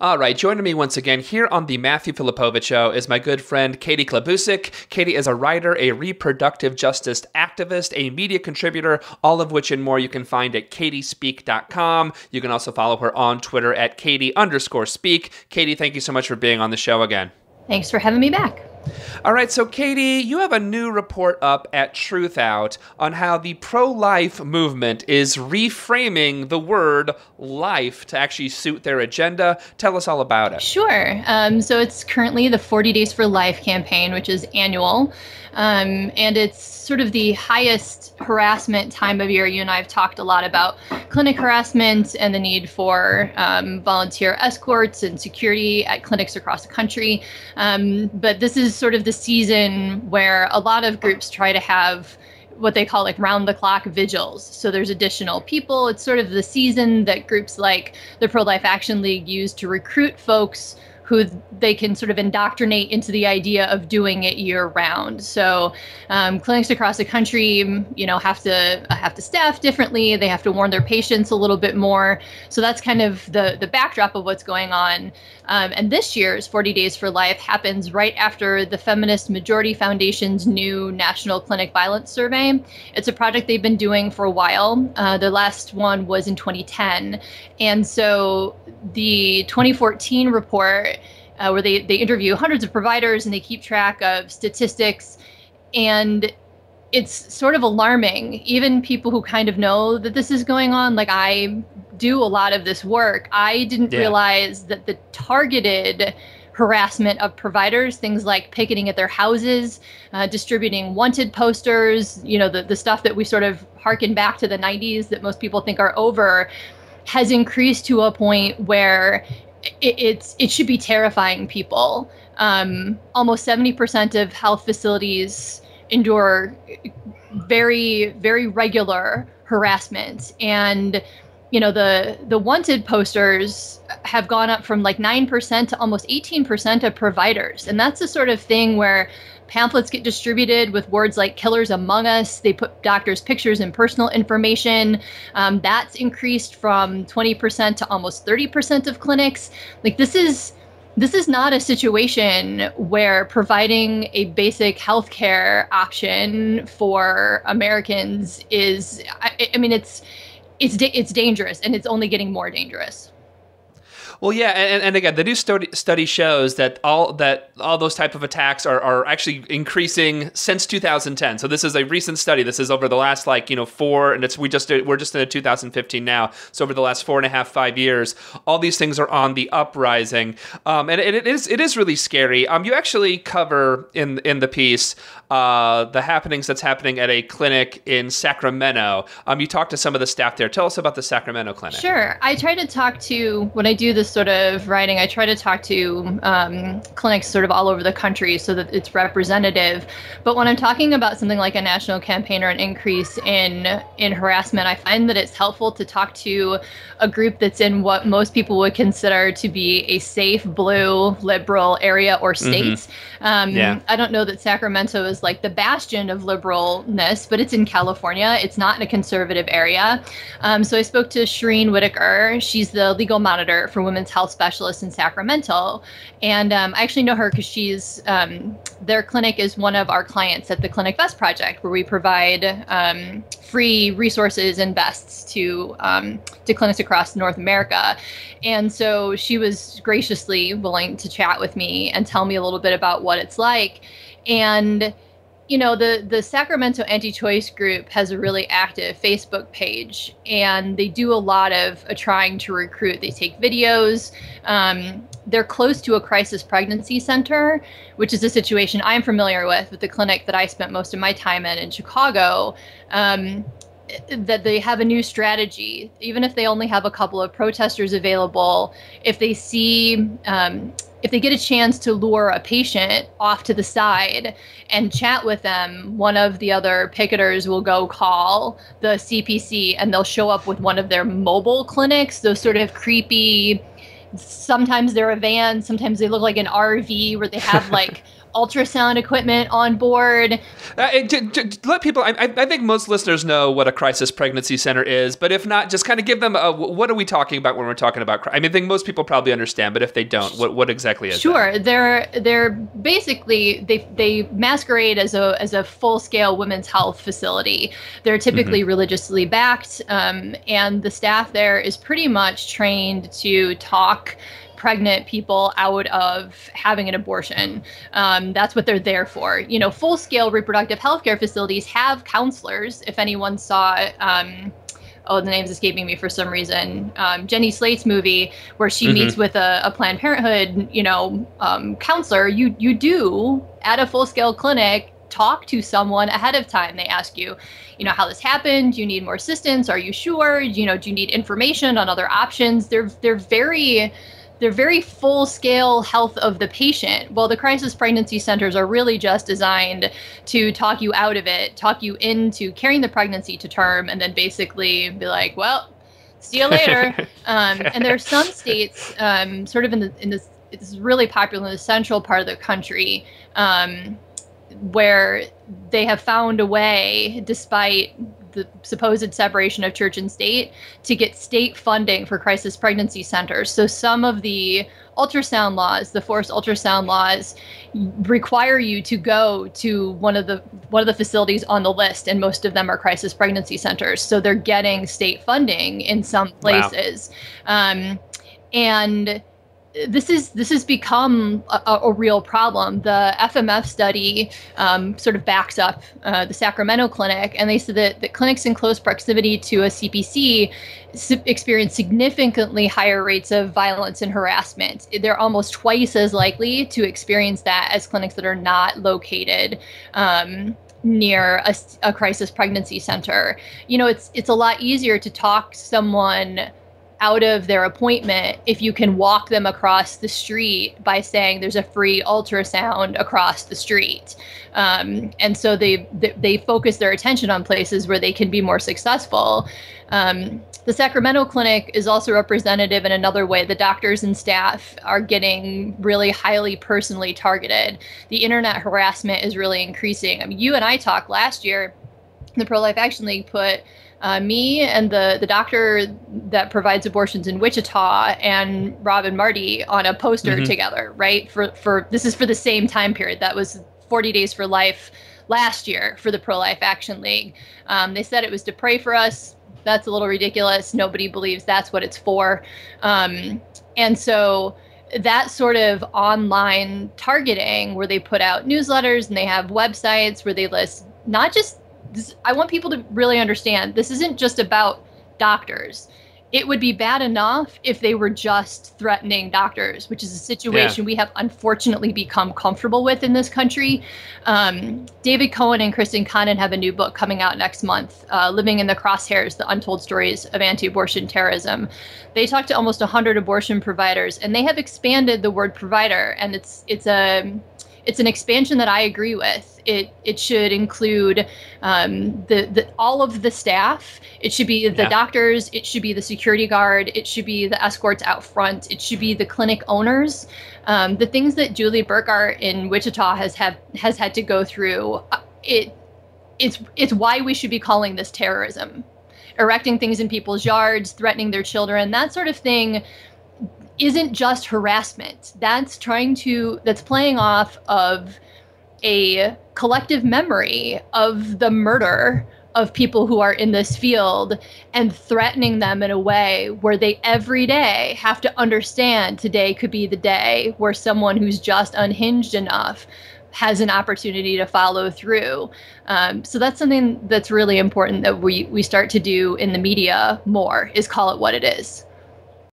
All right, joining me once again here on the Matthew Filipowicz Show is my good friend Katie Klabusich. Katie is a writer, a reproductive justice activist, a media contributor, all of which and more you can find at katiespeak.com. You can also follow her on Twitter at Katie_speak. Katie, thank you so much for being on the show again. Thanks for having me back. All right, so Katie, you have a new report up at Truth Out on how the pro-life movement is reframing the word life to actually suit their agenda. Tell us all about it. Sure. So it's currently the 40 Days for Life campaign, which is annual. And it's sort of the highest harassment time of year. You and I have talked a lot about clinic harassment and the need for volunteer escorts and security at clinics across the country. But this is sort of the season where a lot of groups try to have what they call like round-the-clock vigils. So there's additional people. It's sort of the season that groups like the Pro-Life Action League use to recruit folks who they can sort of indoctrinate into the idea of doing it year-round. So clinics across the country, have to staff differently. They have to warn their patients a little bit more. So that's kind of the backdrop of what's going on. And this year's 40 Days for Life happens right after the Feminist Majority Foundation's new National Clinic Violence Survey. It's a project they've been doing for a while. The last one was in 2010. And so the 2014 report, where they interview hundreds of providers and they keep track of statistics, and it's sort of alarming. Even people who kind of know that this is going on, like I do a lot of this work, I didn't realize that the targeted harassment of providers, things like picketing at their houses, distributing wanted posters, the stuff that we sort of harken back to the 90s that most people think are over, has increased to a point where it should be terrifying people. Almost 70% of health facilities endure very, very regular harassment. And, the wanted posters have gone up from like 9% to almost 18% of providers. And that's the sort of thing where pamphlets get distributed with words like killers among us. They put doctors' pictures and personal information. That's increased from 20% to almost 30% of clinics. Like this is not a situation where providing a basic healthcare option for Americans is, it's dangerous, and it's only getting more dangerous. Well, yeah, and again, the new study shows that all those type of attacks are actually increasing since 2010. So this is a recent study. This is over the last 4, and we're just in 2015 now. So over the last 4.5-5 years, all these things are on the uprising, and it is really scary. You actually cover in the piece the happenings that's happening at a clinic in Sacramento. You talked to some of the staff there. Tell us about the Sacramento clinic. Sure. I try to talk to, when I do this sort of writing, I try to talk to clinics sort of all over the country so that it's representative. But when I'm talking about something like a national campaign or an increase in harassment, I find that it's helpful to talk to a group that's in what most people would consider to be a safe blue liberal area or state. I don't know that Sacramento is like the bastion of liberalness, but it's in California. It's not in a conservative area. So I spoke to Shireen Whitaker. She's the legal monitor for women's health specialists in Sacramento. And I actually know her because she's, their clinic is one of our clients at the Clinic Vest Project, where we provide free resources and vests to clinics across North America. And so she was graciously willing to chat with me and tell me a little bit about what it's like. And the Sacramento Anti-Choice Group has a really active Facebook page, and they do a lot of trying to recruit. They take videos. They're close to a crisis pregnancy center, which is a situation I'm familiar with the clinic that I spent most of my time in Chicago. That they have a new strategy, even if they only have a couple of protesters available. If they see, if they get a chance to lure a patient off to the side and chat with them, one of the other picketers will go call the CPC, and they'll show up with one of their mobile clinics, those sort of creepy, sometimes they're a van, sometimes they look like an RV, where they have like ultrasound equipment on board. Let people, I think most listeners know what a crisis pregnancy center is, but if not, just kind of give them what are we talking about when we're talking about, I think most people probably understand, but if they don't, what exactly is Sure. that? They're basically, they masquerade as a full-scale women's health facility. They're typically religiously backed, and the staff there is pretty much trained to talk pregnant people out of having an abortion. That's what they're there for. You know, full-scale reproductive healthcare facilities have counselors. If anyone saw, the name's escaping me for some reason, Jenny Slate's movie where she meets with a Planned Parenthood, counselor, you do at a full-scale clinic talk to someone ahead of time. They ask you, how this happened. Do you need more assistance? Are you sure? Do you need information on other options? They're very full-scale health of the patient. Well, the crisis pregnancy centers are really just designed to talk you out of it, talk you into carrying the pregnancy to term, and then basically be like, well, see you later. And there are some states, sort of in this, it's really popular in the central part of the country, where they have found a way, despite the supposed separation of church and state, to get state funding for crisis pregnancy centers. So some of the ultrasound laws, the forced ultrasound laws, require you to go to one of the facilities on the list, and most of them are crisis pregnancy centers. So they're getting state funding in some places. Wow. And this has become a real problem. The FMF study sort of backs up the Sacramento clinic, and they said that the clinics in close proximity to a CPC experience significantly higher rates of violence and harassment. They're almost twice as likely to experience that as clinics that are not located near a crisis pregnancy center. It's a lot easier to talk someone out of their appointment if you can walk them across the street by saying there's a free ultrasound across the street. And so they focus their attention on places where they can be more successful. The Sacramento clinic is also representative in another way. The doctors and staff are getting really highly personally targeted. The internet harassment is really increasing. I mean, you and I talked last year, the Pro-Life Action League put me and the doctor that provides abortions in Wichita and Rob and Marty on a poster together, right? For this is for the same time period. That was 40 Days for Life last year for the Pro-Life Action League. They said it was to pray for us. That's a little ridiculous. Nobody believes that's what it's for. And so that sort of online targeting where they put out newsletters and they have websites where they list not just I want people to really understand this isn't just about doctors. It would be bad enough if they were just threatening doctors, which is a situation we have unfortunately become comfortable with in this country. David Cohen and Kristen Connon have a new book coming out next month, Living in the Crosshairs, The Untold Stories of Anti-Abortion Terrorism. They talked to almost 100 abortion providers, and they have expanded the word provider, and it's an expansion that I agree with. It should include all of the staff. It should be the doctors. It should be the security guard. It should be the escorts out front. It should be the clinic owners. The things that Julie Burkhart in Wichita has had to go through. It's why we should be calling this terrorism. Erecting things in people's yards, threatening their children, that sort of thing isn't just harassment. That's playing off of a collective memory of the murder of people who are in this field and threatening them in a way where they every day have to understand today could be the day where someone who's just unhinged enough has an opportunity to follow through. So that's something that's really important that we start to do in the media more, is call it what it is.